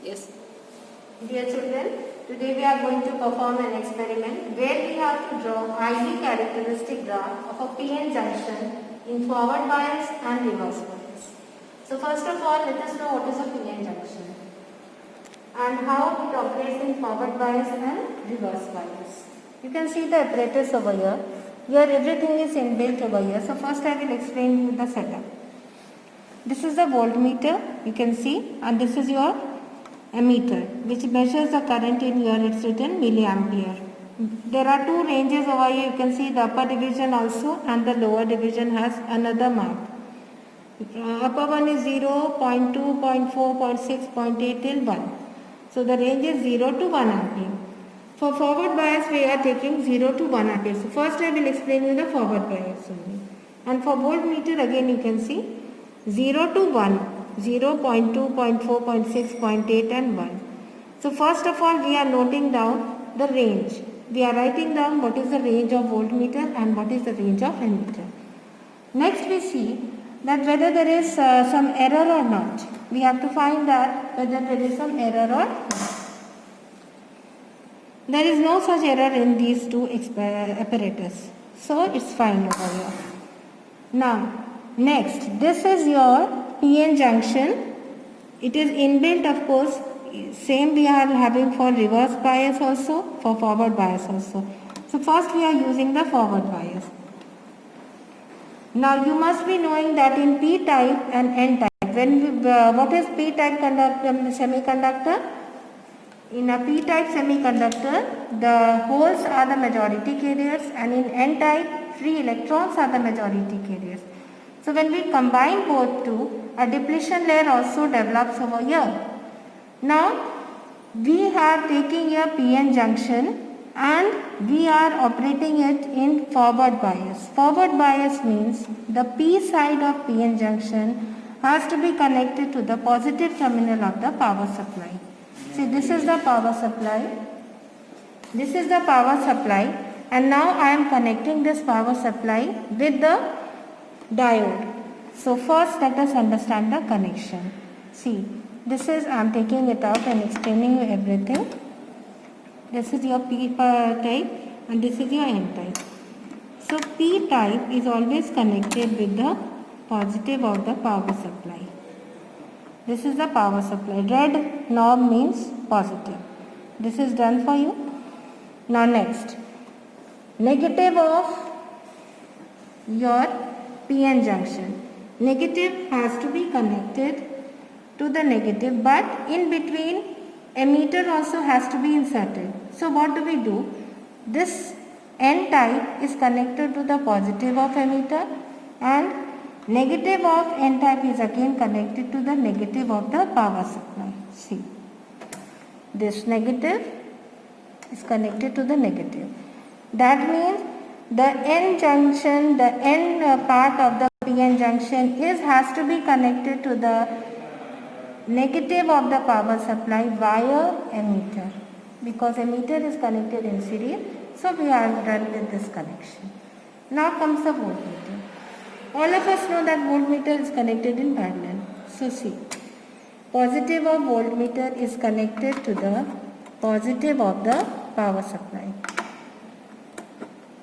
Yes. Dear children, today we are going to perform an experiment where we have to draw IV characteristic graph of a PN junction in forward bias and reverse bias. So first of all, let us know what is a PN junction and how it operates in forward bias and reverse bias. You can see the apparatus over here. Here everything is inbuilt over here. So first I will explain you the setup. This is the voltmeter, you can see, and this is your ammeter which measures the current in here. It's written milliampere. There are two ranges over here. You can see the upper division also and the lower division has another mark. Upper one is 0, 0.2, 0.4, 0.6, 0.8 till 1. So the range is 0 to 1 ampere. For forward bias we are taking 0 to 1 ampere. So first I will explain you the forward bias only. And for voltmeter again you can see 0 to 1, 0, 0.2, 0.4, 0.6, 0.8 and 1. So first of all we are noting down the range. We are writing down what is the range of voltmeter and what is the range of ammeter. Next we see that whether there is some error or not. We have to find that whether there is some error or not. There is no such error in these two apparatus. So it's fine over here. Now next, this is your PN junction. It is inbuilt, of course. Same we are having for reverse bias also, for forward bias also. So first we are using the forward bias. Now you must be knowing that in P type and N type, what is P type semiconductor? In a P type semiconductor, the holes are the majority carriers, and in N type, free electrons are the majority carriers. So when we combine both two, a depletion layer also develops over here. Now we are taking a PN junction and we are operating it in forward bias. Forward bias means the P side of PN junction has to be connected to the positive terminal of the power supply. See, this is the power supply. This is the power supply, and now I am connecting this power supply with the diode. So first let us understand the connection. See, this is, I am taking it out and explaining you everything. This is your P type and this is your N type. So P type is always connected with the positive of the power supply. This is the power supply. Red knob means positive. This is done for you. Now next, negative of your PN junction. Negative has to be connected to the negative, but in between ammeter also has to be inserted. So what do? This N type is connected to the positive of ammeter and negative of N type is again connected to the negative of the power supply. See, this negative is connected to the negative. That means the N junction, the N part of the PN junction has to be connected to the negative of the power supply via ammeter, because ammeter is connected in series. So we are done with this connection. Now comes the voltmeter. All of us know that voltmeter is connected in parallel. So see, positive of voltmeter is connected to the positive of the power supply,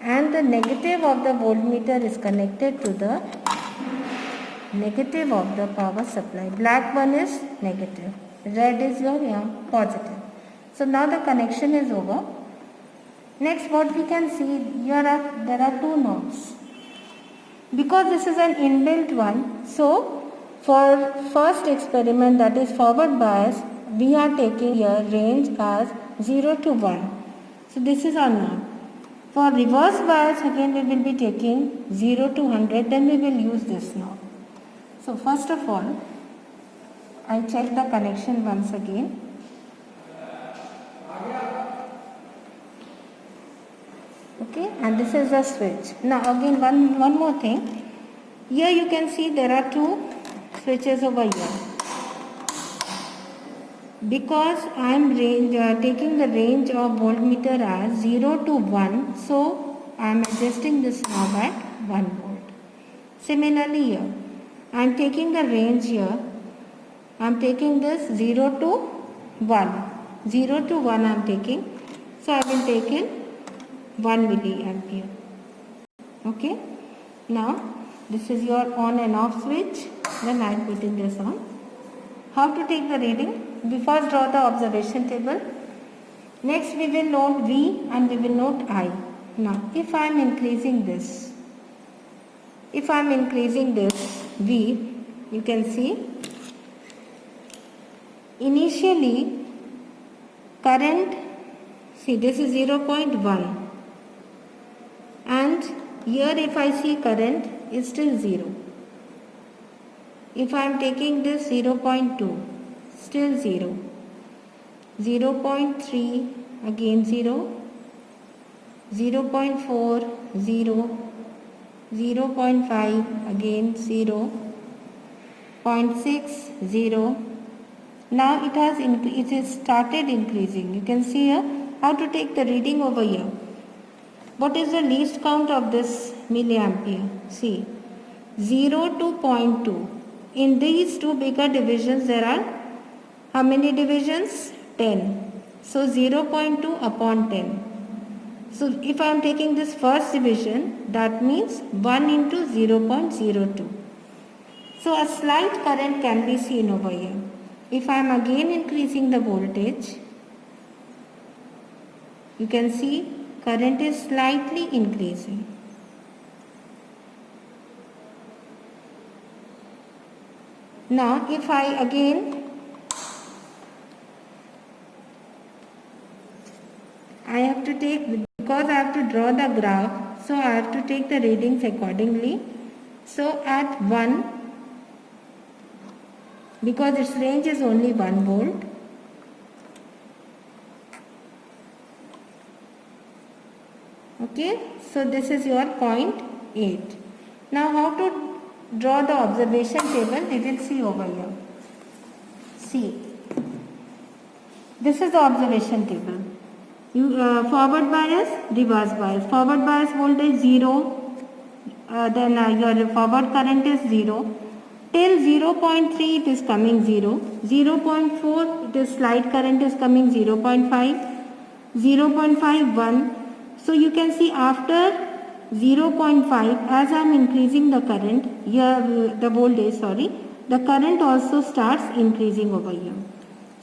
and the negative of the voltmeter is connected to the negative of the power supply. Black one is negative, red is your positive. So now the connection is over. Next, what we can see here there are two knobs. Because this is an inbuilt one, so for first experiment, that is forward bias, we are taking here range as 0 to 1. So this is our knob. For reverse bias again we will be taking 0 to 100, then we will use this knob. So first of all, I check the connection once again. Okay, and this is the switch. Now again one more thing. Here you can see there are two switches over here. Because I am taking the range of voltmeter as 0 to 1, so I am adjusting this knob at 1 volt. Similarly here, I am taking the range here. I am taking this 0 to 1. 0 to 1 I am taking. So I will take in 1 milliampere. Okay. Now this is your on and off switch. Then I am putting this on. How to take the reading? We first draw the observation table. Next we will note V and we will note I. Now if I am increasing this, V, you can see initially current, see this is 0.1 and here if I see current is still 0. If I am taking this 0.2, still 0. 0.3 again 0, 0.4 0, 0.5 again 0, 0.6 0. Now it has started increasing. You can see here how to take the reading over here. What is the least count of this milliampere? See, 0 to 0.2. In these two bigger divisions there are how many divisions? 10. So 0.2 upon 10. So if I am taking this first division, that means 1 into 0.02. So a slight current can be seen over here. If I am again increasing the voltage, you can see current is slightly increasing. Now if I again have to take, because I have to draw the graph, so I have to take the readings accordingly. So at 1, because its range is only 1 volt, okay, so this is your 0.8. Now how to draw the observation table, we will see over here. See, this is the observation table. Forward bias, reverse bias. Forward bias voltage 0, then your forward current is 0. Till 0.3 it is coming 0. 0.4 it is slight current is coming 0.5. 0.5 1. So you can see after 0.5, as I am increasing the current, here the voltage, the current also starts increasing over here.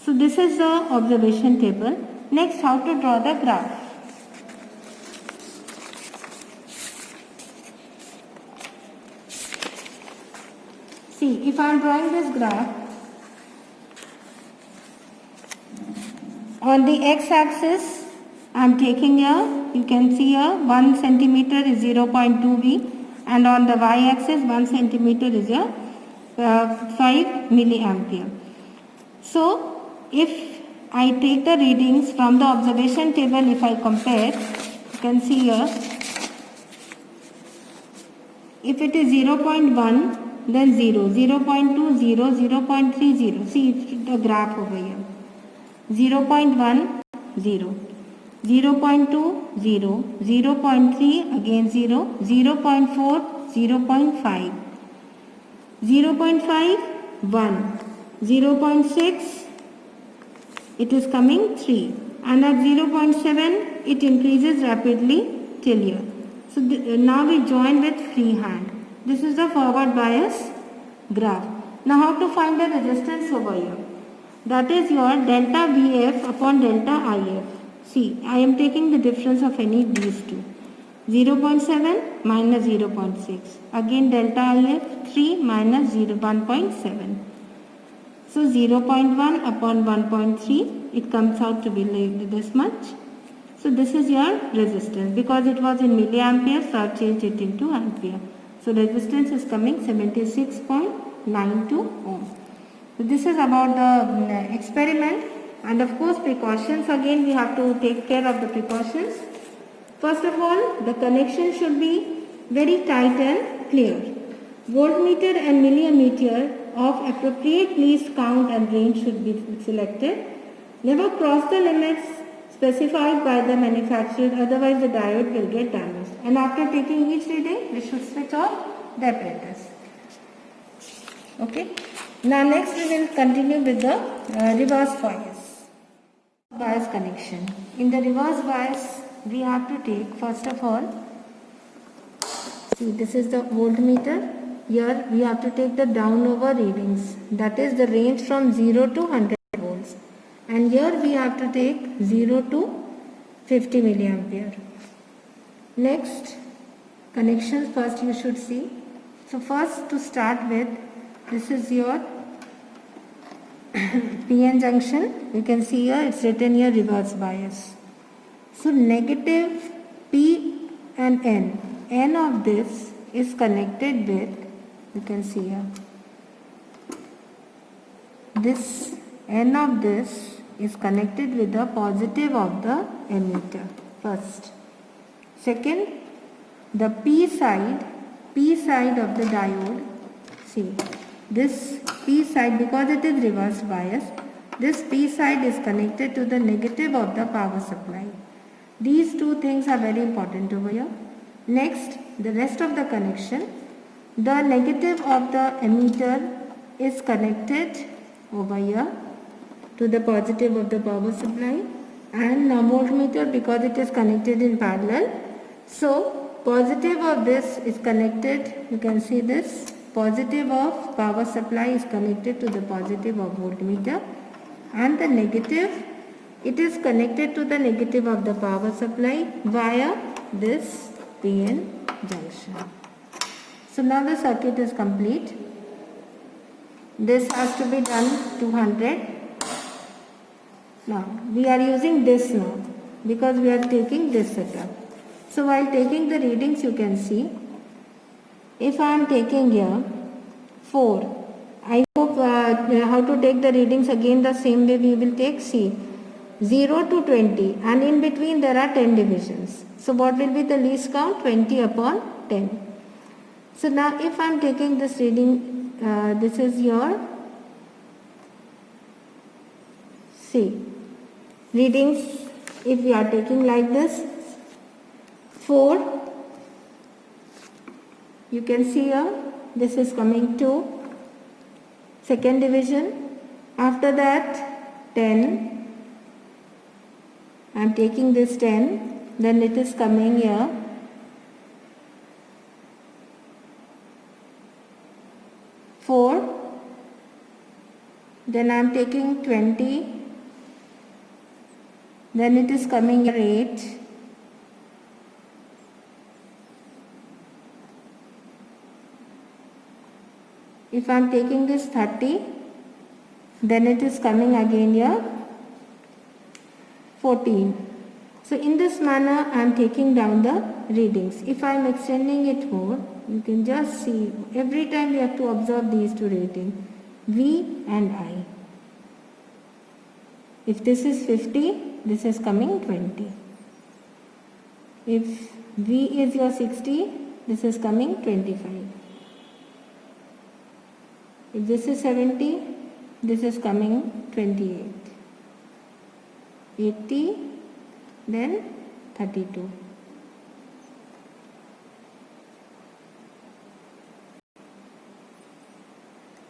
So this is the observation table. Next, how to draw the graph. See, if I am drawing this graph, on the x-axis I am taking here, you can see here 1 centimeter is 0.2 V, and on the y-axis 1 centimeter is your 5 milliampere. So if I take the readings from the observation table, if I compare, you can see here, if it is 0.1, then 0, 0.2, 0, 0.3, 0. See the graph over here. 0.1, 0. 0.2, 0. 0.3, again 0. 0.4, 0.5. 0.5, 1. 0.6, it is coming 3. And at 0.7, it increases rapidly till here. So now we join with free hand. This is the forward bias graph. Now how to find the resistance over here? That is your delta VF upon delta IF. See, I am taking the difference of any these two. 0.7 minus 0.6. Again delta IF 3 minus 1.7. So 0.1 upon 1.3, it comes out to be like this much. So this is your resistance. Because it was in milliampere, so I have changed it into ampere. So resistance is coming 76.92 ohm. So this is about the experiment, and of course precautions. Again we have to take care of the precautions. First of all, the connection should be very tight and clear. Voltmeter and millimeter of appropriate least count and range should be selected. Never cross the limits specified by the manufacturer, otherwise the diode will get damaged. And after taking each reading, we should switch off the apparatus. Okay. Now next we will continue with the reverse bias. bias connection. In the reverse bias, we have to take, first of all, see, this is the voltmeter. Here we have to take the down over readings, that is the range from 0 to 100 volts, and here we have to take 0 to 50 milliampere. Next, connections first you should see. So first, to start with, this is your PN junction. You can see here it's written here reverse bias. So negative P and N of this is connected with, you can see here, this N of this is connected with the positive of the emitter first. Second, the P side of the diode, see, this P side, because it is reverse bias, this P side is connected to the negative of the power supply. These two things are very important over here. Next, the rest of the connection, the negative of the emitter is connected over here to the positive of the power supply, and now voltmeter, because it is connected in parallel, so positive of this is connected, you can see this, positive of power supply is connected to the positive of voltmeter, and the negative, it is connected to the negative of the power supply via this PN junction. So now the circuit is complete. This has to be done 200. Now we are using this now because we are taking this setup. So while taking the readings, you can see, if I am taking here 4, I hope how to take the readings again the same way we will take, see, 0 to 20, and in between there are 10 divisions. So what will be the least count? 20 upon 10. So now if I am taking this reading, this is your, see, readings, if we are taking like this, 4, you can see here, this is coming to second division. After that 10, I am taking this 10, then it is coming here, 4, then I am taking 20, then it is coming here 8, if I am taking this 30, then it is coming again here 14. So in this manner I am taking down the readings. If I am extending it more, you can just see, every time we have to observe these two readings, V and I. If this is 50, this is coming 20. If V is your 60, this is coming 25. If this is 70, this is coming 28. 80, then 32.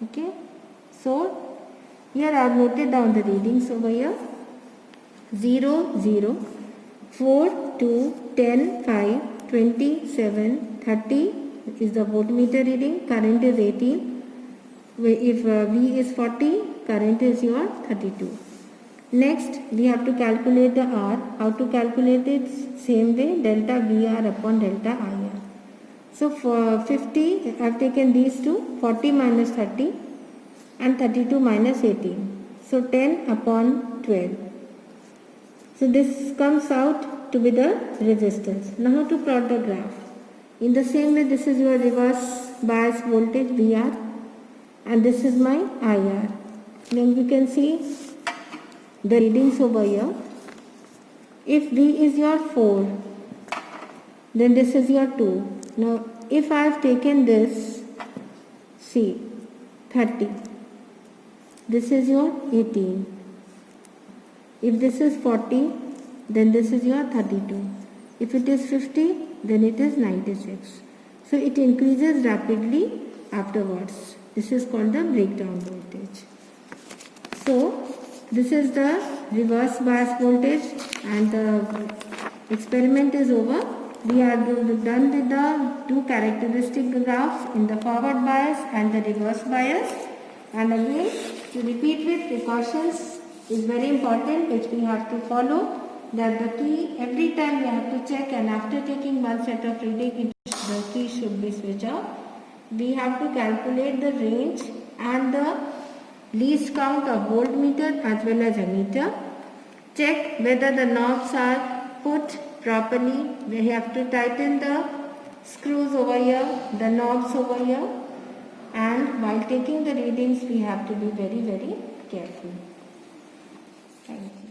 Okay, so here I have noted down the readings over here: 0, 0, 4, 2, 10, 5, 27, 30 is the voltmeter reading, current is 18. If V is 40, current is your 32. Next, we have to calculate the R. How to calculate it? Same way, delta VR upon delta IR. So for 50, I have taken these two, 40 minus 30 and 32 minus 18. So 10 upon 12. So this comes out to be the resistance. Now how to plot the graph? In the same way, this is your reverse bias voltage VR and this is my IR. Then we can see the readings over here. If V is your 4, then this is your 2. Now if I have taken this, see, 30, this is your 18. If this is 40, then this is your 32. If it is 50, then it is 96. So it increases rapidly afterwards. This is called the breakdown voltage. So this is the reverse bias voltage and the experiment is over. We are done with the two characteristic graphs in the forward bias and the reverse bias, and again to repeat with precautions is very important, which we have to follow, that the key every time we have to check, and after taking one set of reading the key should be switched off. We have to calculate the range and the least count of voltmeter as well as ammeter. Check whether the knobs are put properly. We have to tighten the screws over here, the knobs over here, and while taking the readings we have to be very careful. Thank you.